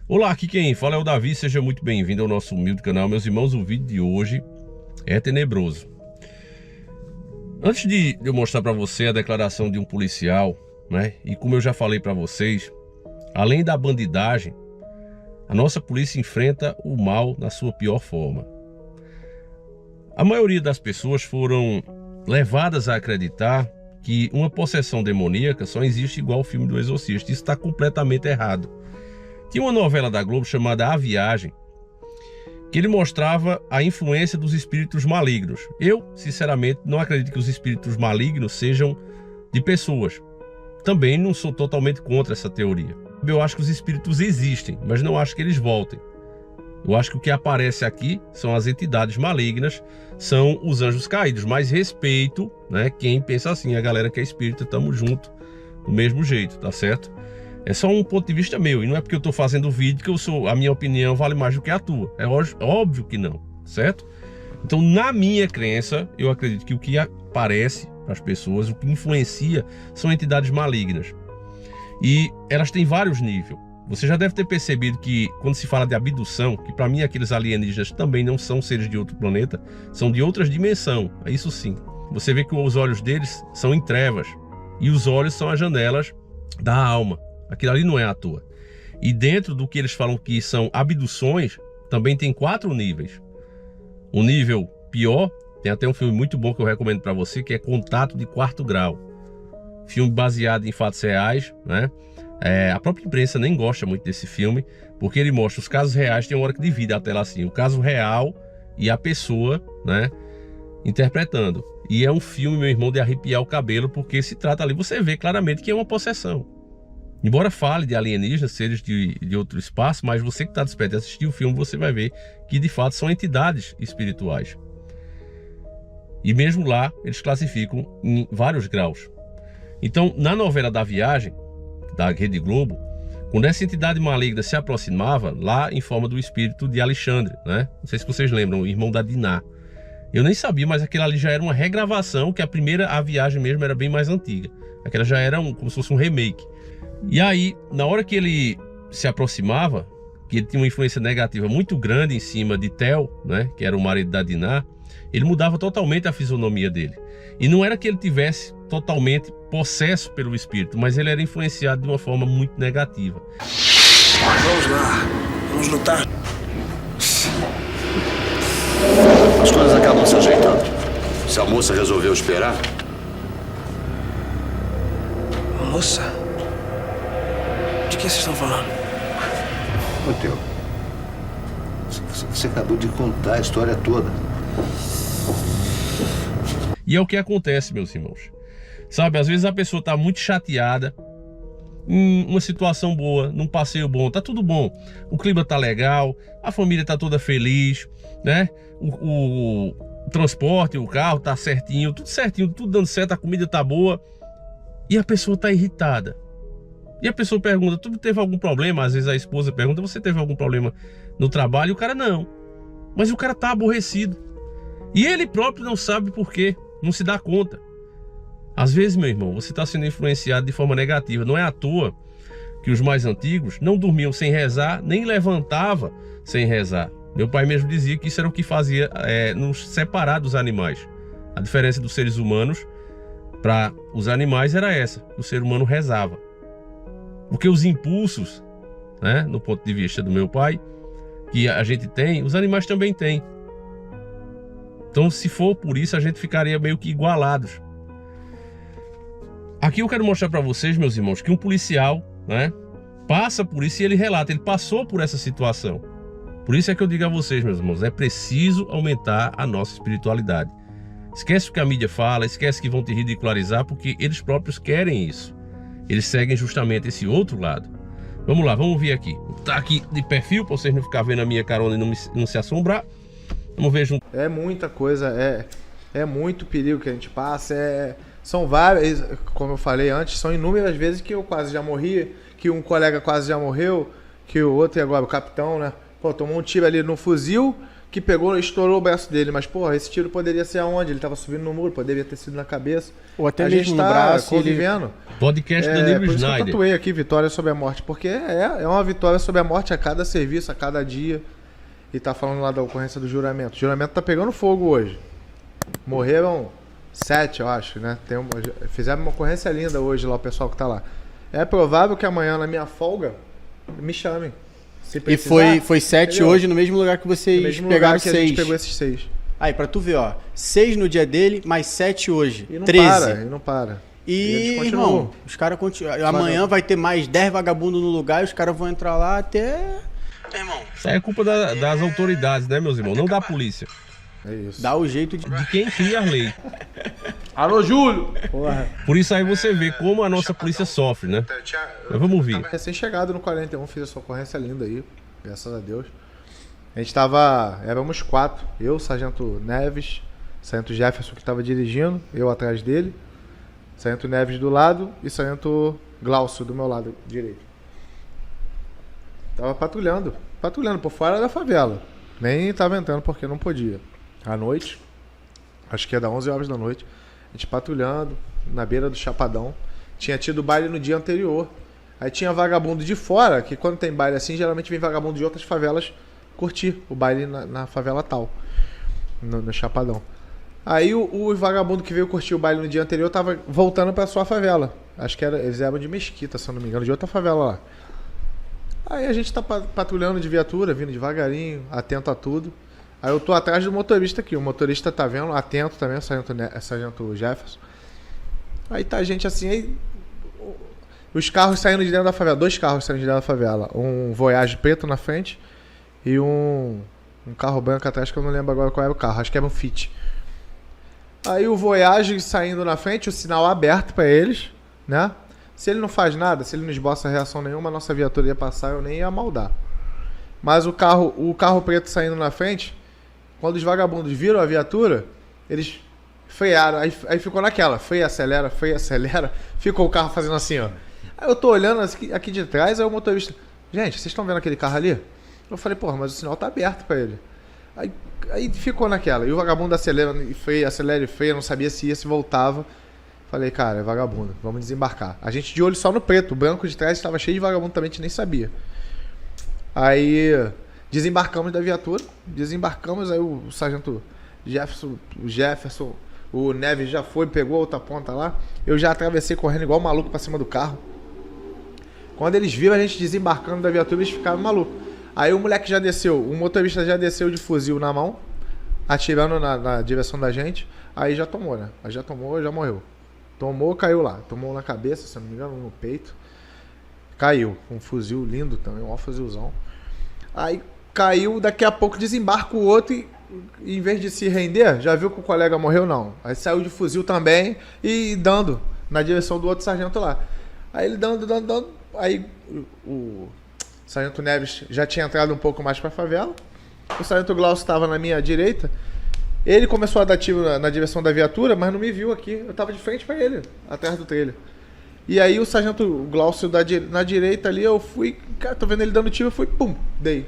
Olá, aqui quem fala é o Davi, seja muito bem-vindo ao nosso humilde canal. Meus irmãos, o vídeo de hoje é tenebroso. Antes de eu mostrar para você a declaração de um policial, né, e como eu já falei para vocês, além da bandidagem, a nossa polícia enfrenta o mal na sua pior forma. A maioria das pessoas foram levadas a acreditar que uma possessão demoníaca só existe igual ao filme do Exorcista. Isso está completamente errado. Tinha uma novela da Globo chamada A Viagem, que ele mostrava a influência dos espíritos malignos. Eu, sinceramente, não acredito que os espíritos malignos sejam de pessoas. Também não sou totalmente contra essa teoria. Eu acho que os espíritos existem, mas não acho que eles voltem. Eu acho que o que aparece aqui são as entidades malignas, são os anjos caídos. Mas respeito, né, quem pensa assim, a galera que é espírita, estamos juntos do mesmo jeito, tá certo? É só um ponto de vista meu, e não é porque eu estou fazendo vídeo que a minha opinião vale mais do que a tua. É óbvio que não, certo? Então, na minha crença, eu acredito que o que aparece para as pessoas, o que influencia, são entidades malignas. E elas têm vários níveis. Você já deve ter percebido que quando se fala de abdução, que para mim aqueles alienígenas também não são seres de outro planeta, são de outras dimensões, é isso sim. Você vê que os olhos deles são em trevas, e os olhos são as janelas da alma. Aquilo ali não é à toa. E dentro do que eles falam que são abduções, também tem 4 níveis. O nível pior, tem até um filme muito bom que eu recomendo para você, que é Contato de Quarto Grau. Filme baseado em fatos reais, né? A própria imprensa nem gosta muito desse filme, porque ele mostra os casos reais, tem uma hora que divide a tela assim, o caso real e a pessoa, né, interpretando. E é um filme, meu irmão, de arrepiar o cabelo, porque se trata ali, você vê claramente que é uma possessão. Embora fale de alienígenas, seres de outro espaço, mas você que está desperto e assistir o filme, você vai ver que de fato são entidades espirituais. E mesmo lá, eles classificam em vários graus. Então, na novela da Viagem, da Rede Globo, quando essa entidade maligna se aproximava, lá em forma do espírito de Alexandre, né? Não sei se vocês lembram, o irmão da Diná. Eu nem sabia, mas aquilo ali já era uma regravação, que A Viagem mesmo era bem mais antiga. Aquela já era como se fosse um remake. E aí, na hora que ele se aproximava, que ele tinha uma influência negativa muito grande em cima de Theo, né, que era o marido da Diná, ele mudava totalmente a fisionomia dele. E não era que ele tivesse totalmente possesso pelo espírito, mas ele era influenciado de uma forma muito negativa. Vamos lá, vamos lutar. As coisas acabam se ajeitando. Se a moça resolveu esperar. Moça? De que vocês estão falando? Ô, Theo, você acabou de contar a história toda. E é o que acontece, meus irmãos. Sabe, às vezes a pessoa está muito chateada, em uma situação boa, num passeio bom, tá tudo bom. O clima tá legal, a família tá toda feliz, né? O transporte, o carro tá certinho, tudo dando certo, a comida tá boa. E a pessoa tá irritada. E a pessoa pergunta, tu teve algum problema? Às vezes a esposa pergunta, você teve algum problema no trabalho? E o cara, não. Mas o cara tá aborrecido. E ele próprio não sabe por quê, não se dá conta. Às vezes, meu irmão, você está sendo influenciado de forma negativa. Não é à toa que os mais antigos não dormiam sem rezar, nem levantavam sem rezar. Meu pai mesmo dizia que isso era o que fazia nos separar dos animais. A diferença dos seres humanos para os animais era essa, o ser humano rezava. Porque os impulsos, né, no ponto de vista do meu pai, que a gente tem, os animais também têm. Então, se for por isso, a gente ficaria meio que igualados. Aqui eu quero mostrar para vocês, meus irmãos, que um policial, né, passa por isso e ele relata, ele passou por essa situação. Por isso é que eu digo a vocês, meus irmãos, é preciso aumentar a nossa espiritualidade. Esquece o que a mídia fala, esquece que vão te ridicularizar, porque eles próprios querem isso. Eles seguem justamente esse outro lado. Vamos lá, vamos ver aqui. Tá aqui de perfil, para vocês não ficarem vendo a minha carona e não se assombrar. Vamos ver junto. É muita coisa, é muito perigo que a gente passa, são várias, como eu falei antes, são inúmeras vezes que eu quase já morri, que um colega quase já morreu, que o outro, e agora o capitão, né, pô, tomou um tiro ali no fuzil, que pegou, estourou o braço dele. Mas, porra, esse tiro poderia ser aonde? Ele tava subindo no muro, poderia ter sido na cabeça. Ou até a mesmo gente no tá braço. convivendo. Podcast Danilo Por isso que eu Snyder. tatuei aqui, vitória sobre a morte. Porque é uma vitória sobre a morte a cada serviço, a cada dia. E tá falando lá da ocorrência do juramento. O juramento tá pegando fogo hoje. Morreram 7, eu acho, né? Fizeram uma ocorrência linda hoje lá, o pessoal que tá lá. É provável que amanhã, na minha folga, me chamem. Se E precisar, foi 7 entendeu? hoje no mesmo lugar que No vocês mesmo pegaram lugar que a gente 6. pegou esses 6. Aí, pra tu ver, ó. 6 no dia dele, mais 7 hoje. E não 13. para, e não para. E, eles continuam. irmão, os caras continuam. Amanhã vai ter mais 10 vagabundos no lugar e os caras vão entrar lá até. Irmão, Isso aí é culpa das autoridades, né, meus irmãos? Não da polícia. É isso. dá o jeito de. De quem cria a lei. Alô, Júlio! Porra. Por isso aí você vê como a nossa polícia sofre, né? Mas vamos ouvir. Recém-chegado no 41, fiz essa ocorrência linda aí, graças a Deus. A gente tava, éramos 4, eu, Sargento Neves, Sargento Jefferson que tava dirigindo, eu atrás dele, Sargento Neves do lado e Sargento Glaucio do meu lado direito. Tava patrulhando por fora da favela, nem tava entrando porque não podia. À noite, acho que é da 11 horas da noite, a gente patrulhando na beira do Chapadão, tinha tido baile no dia anterior. Aí tinha vagabundo de fora, que quando tem baile assim, geralmente vem vagabundo de outras favelas curtir o baile na favela tal, no Chapadão. Aí o vagabundo que veio curtir o baile no dia anterior tava voltando pra sua favela. Acho que eles eram de Mesquita, se eu não me engano, de outra favela lá. Aí a gente tá patrulhando de viatura, vindo devagarinho, atento a tudo. Aí eu tô atrás do motorista aqui, o motorista tá vendo, atento também, o Sargento Jefferson. Aí tá a gente assim, aí os carros saindo de dentro da favela, 2 carros saindo de dentro da favela. Um Voyage preto na frente e um carro branco atrás, que eu não lembro agora qual era o carro, acho que era um Fit. Aí o Voyage saindo na frente, o sinal aberto pra eles, né? Se ele não faz nada, se ele não esboça reação nenhuma, a nossa viatura ia passar, eu nem ia maldar. Mas o carro preto saindo na frente, quando os vagabundos viram a viatura, eles frearam, aí ficou naquela, freia, acelera, ficou o carro fazendo assim, ó. Aí eu tô olhando aqui de trás, aí o motorista, gente, vocês estão vendo aquele carro ali? Eu falei, porra, mas o sinal tá aberto pra ele. Aí ficou naquela, e o vagabundo acelera e freia, não sabia se ia, se voltava. Falei, cara, é vagabundo, vamos desembarcar. A gente de olho só no preto, o branco de trás estava cheio de vagabundo também, a gente nem sabia. Aí desembarcamos da viatura, aí o Sargento Jefferson, o Neves já foi, pegou a outra ponta lá. Eu já atravessei correndo igual maluco pra cima do carro. Quando eles viram a gente desembarcando da viatura, eles ficaram malucos. Aí o moleque já desceu, o motorista já desceu de fuzil na mão, atirando na direção da gente. Aí já tomou, né? Aí já tomou, já morreu. Tomou, caiu lá. Tomou na cabeça, se não me engano, no peito. Caiu. Um fuzil lindo também, um fuzilzão. Aí caiu, daqui a pouco desembarca o outro e em vez de se render, já viu que o colega morreu? Não. Aí saiu de fuzil também e dando na direção do outro sargento lá. Aí ele dando. Aí o Sargento Neves já tinha entrado um pouco mais pra favela. O Sargento Glaucio estava na minha direita. Ele começou a dar tiro na direção da viatura, mas não me viu aqui. Eu tava de frente pra ele, atrás do trailer. E aí o Sargento Glaucio na direita ali, eu fui... Cara, tô vendo ele dando tiro, eu fui, pum, dei.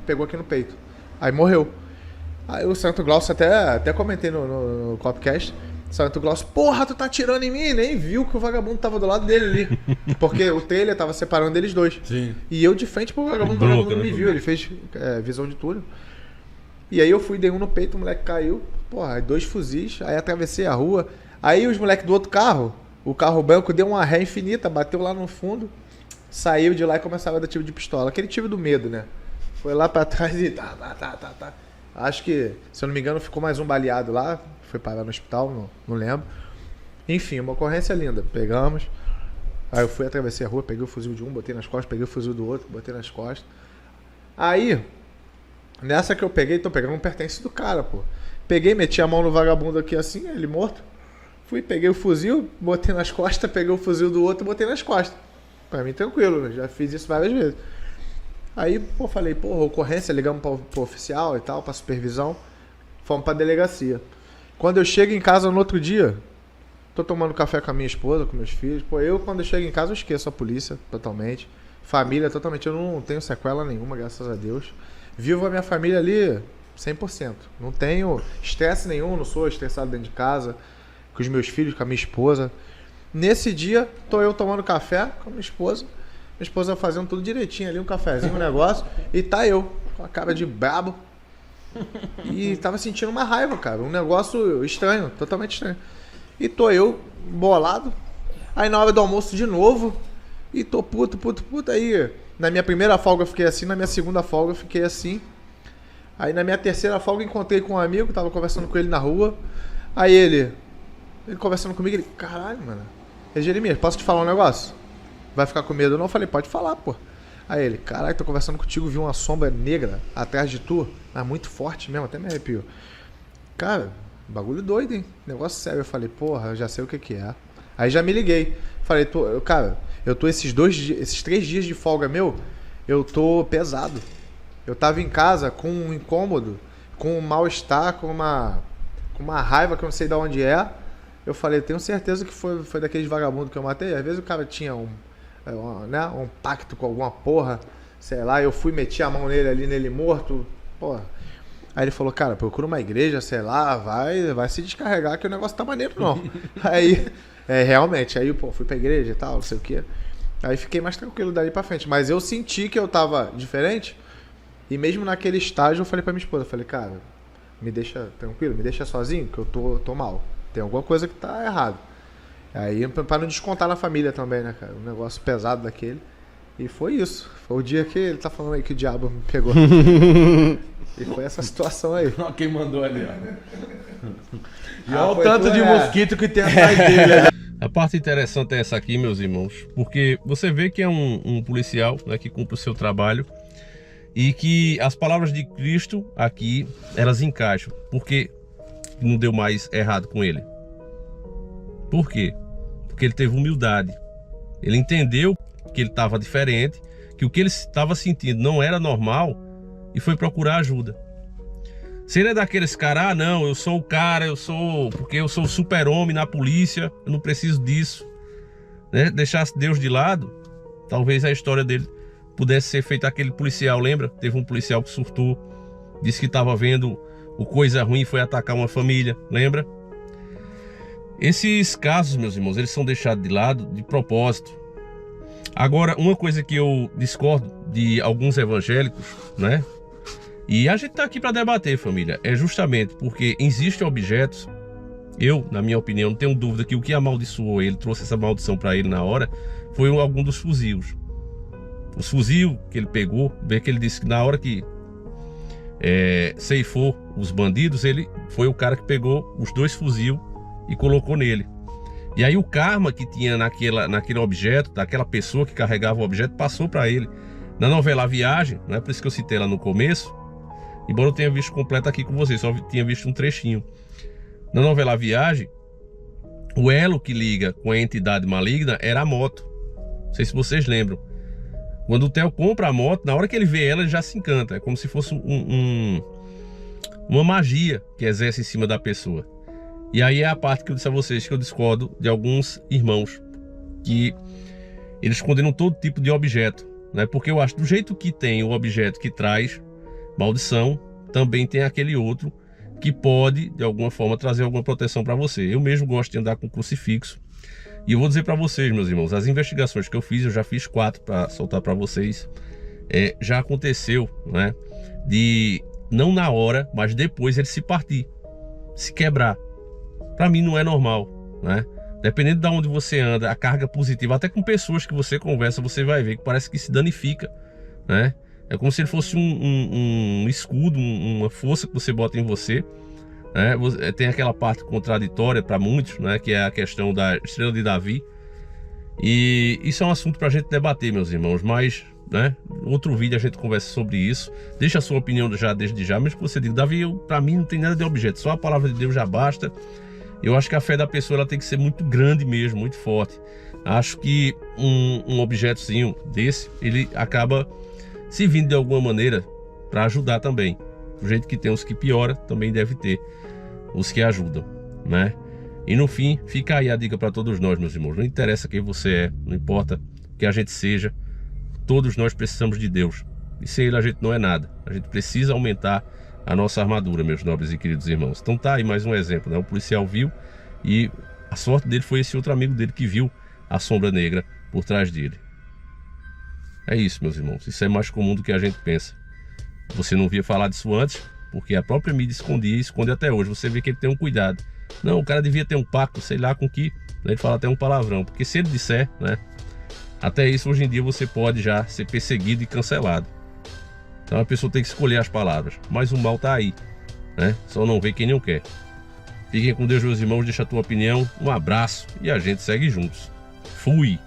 Pegou aqui no peito. Aí morreu. Aí o Sargento Glaucio, até comentei no Copcast, o Sargento Glaucio, porra, tu tá atirando em mim? Nem viu que o vagabundo tava do lado dele ali. Porque o trailer tava separando eles dois. Sim. E eu de frente pro vagabundo, não me viu. Ele fez visão de túnel. E aí eu fui, dei um no peito, o moleque caiu. Porra, aí 2 fuzis, aí atravessei a rua. Aí os moleques do outro carro, o carro branco, deu uma ré infinita, bateu lá no fundo, saiu de lá e começava a dar tiro de pistola. Aquele tiro do medo, né? Foi lá pra trás e tá. Acho que, se eu não me engano, ficou mais um baleado lá. Foi parar no hospital, não lembro. Enfim, uma ocorrência linda. Pegamos. Aí eu fui, atravessei a rua, peguei o fuzil de um, botei nas costas, peguei o fuzil do outro, botei nas costas. Aí... Nessa que eu peguei, tô pegando um pertence do cara, pô. Peguei, meti a mão no vagabundo aqui assim, ele morto. Fui, peguei o fuzil, botei nas costas, peguei o fuzil do outro e botei nas costas. Pra mim, tranquilo, né? Já fiz isso várias vezes. Aí, pô, falei, porra, ocorrência, ligamos pro oficial e tal, pra supervisão. Fomos pra delegacia. Quando eu chego em casa no outro dia, tô tomando café com a minha esposa, com meus filhos. Pô, quando eu chego em casa, eu esqueço a polícia totalmente. Família totalmente, eu não tenho sequela nenhuma, graças a Deus. Vivo a minha família ali 100%. Não tenho estresse nenhum, não sou estressado dentro de casa, com os meus filhos, com a minha esposa. Nesse dia, tô eu tomando café com a minha esposa fazendo tudo direitinho ali, um cafezinho, um negócio, e tá eu, com a cara de brabo. E tava sentindo uma raiva, cara, um negócio estranho, totalmente estranho. E tô eu, bolado, aí na hora do almoço de novo, e tô puto, aí na minha primeira folga eu fiquei assim, na minha segunda folga eu fiquei assim. Aí na minha terceira folga encontrei com um amigo, tava conversando com ele na rua, aí ele conversando comigo, ele, caralho, mano, Jeremias, posso te falar um negócio? Vai ficar com medo ou não? Eu falei, pode falar, pô. Aí ele, caralho, tô conversando contigo, vi uma sombra negra atrás de tu, mas muito forte mesmo, até me arrepio. Cara, bagulho doido, hein? Negócio sério. Eu falei, porra, eu já sei o que que é. Aí já me liguei. Falei, cara, eu tô esses 3 dias de folga meu, eu tô pesado. Eu tava em casa com um incômodo, com um mal-estar, com uma raiva que eu não sei de onde é. Eu falei, tenho certeza que foi daqueles vagabundos que eu matei. Às vezes o cara tinha um pacto com alguma porra, sei lá, eu fui, meti a mão nele morto, porra. Aí ele falou, cara, procura uma igreja, sei lá, vai se descarregar que o negócio tá maneiro não. Aí, realmente, aí, pô, fui pra igreja e tal, não sei o quê. Aí fiquei mais tranquilo dali pra frente, mas eu senti que eu tava diferente, e mesmo naquele estágio eu falei pra minha esposa, eu falei, cara, me deixa tranquilo, me deixa sozinho, que eu tô mal. Tem alguma coisa que tá errado. Aí, pra não descontar na família também, né, cara? Um negócio pesado daquele. E foi isso. Foi o dia que ele tá falando aí que o diabo me pegou. E foi essa situação aí. Olha quem mandou ali, ó. E olha o foi tanto tu, de né? mosquito que tem atrás dele. A parte interessante é essa aqui, meus irmãos, porque você vê que é um policial, né, que cumpre o seu trabalho e que as palavras de Cristo aqui, elas encaixam. Porque não deu mais errado com ele. Por quê? Porque ele teve humildade. Ele entendeu que ele estava diferente, que o que ele estava sentindo não era normal e foi procurar ajuda. Se ele é daqueles caras, não, eu sou o cara, porque eu sou o super-homem na polícia, eu não preciso disso, né? Deixasse Deus de lado, talvez a história dele pudesse ser feita aquele policial, lembra? Teve um policial que surtou, disse que estava vendo o coisa ruim e foi atacar uma família, lembra? Esses casos, meus irmãos, eles são deixados de lado de propósito. Agora, uma coisa que eu discordo de alguns evangélicos, né? E a gente tá aqui para debater, família, é justamente porque existem objetos, eu, na minha opinião, não tenho dúvida que o que amaldiçoou ele, trouxe essa maldição para ele na hora, foi algum dos fuzis. Os fuzil que ele pegou, bem que ele disse que na hora que ceifou os bandidos, ele foi o cara que pegou os 2 fuzil e colocou nele. E aí o karma que tinha naquele objeto, daquela pessoa que carregava o objeto, passou para ele. Na novela A Viagem, não é por isso que eu citei lá no começo, embora eu tenha visto completo aqui com vocês, só tinha visto um trechinho. Na novela A Viagem, o elo que liga com a entidade maligna era a moto. Não sei se vocês lembram. Quando o Theo compra a moto, na hora que ele vê ela, ele já se encanta. É como se fosse uma magia que exerce em cima da pessoa. E aí é a parte que eu disse a vocês que eu discordo de alguns irmãos, que eles condenam todo tipo de objeto, né? Porque eu acho que do jeito que tem o objeto que traz maldição, também tem aquele outro que pode, de alguma forma, trazer alguma proteção para você. Eu mesmo gosto de andar com crucifixo. E eu vou dizer para vocês, meus irmãos, as investigações que eu fiz, eu já fiz 4 para soltar para vocês. Já aconteceu, né? De, não na hora, mas depois ele se partir, se quebrar. Para mim não é normal, né? Dependendo de onde você anda, a carga positiva, até com pessoas que você conversa, você vai ver que parece que se danifica, né? É como se ele fosse um escudo, uma força que você bota em você, né? Tem aquela parte contraditória para muitos, né? Que é a questão da estrela de Davi. E isso é um assunto para a gente debater, meus irmãos, mas, né? Outro vídeo a gente conversa sobre isso. Deixa a sua opinião já desde já, mesmo que você diga, Davi, para mim não tem nada de objeto, só a palavra de Deus já basta. Eu acho que a fé da pessoa ela tem que ser muito grande mesmo, muito forte. Acho que um objetozinho desse, ele acaba se vindo de alguma maneira para ajudar também. Do jeito que tem os que piora, também deve ter os que ajudam, né? E no fim, fica aí a dica para todos nós, meus irmãos. Não interessa quem você é, não importa o que a gente seja, todos nós precisamos de Deus. E sem Ele a gente não é nada. A gente precisa aumentar a nossa armadura, meus nobres e queridos irmãos. Então tá aí mais um exemplo, né? O policial viu e a sorte dele foi esse outro amigo dele que viu a sombra negra por trás dele. É isso, meus irmãos. Isso é mais comum do que a gente pensa. Você não via falar disso antes, porque a própria mídia escondia e esconde até hoje. Você vê que ele tem um cuidado. Não, o cara devia ter um pacto, sei lá com que, né? Ele fala até um palavrão, porque se ele disser, né? Até isso hoje em dia você pode já ser perseguido e cancelado. Então a pessoa tem que escolher as palavras. Mas o mal tá aí, né? Só não vê quem não quer. Fiquem com Deus, meus irmãos. Deixa a tua opinião. Um abraço e a gente segue juntos. Fui!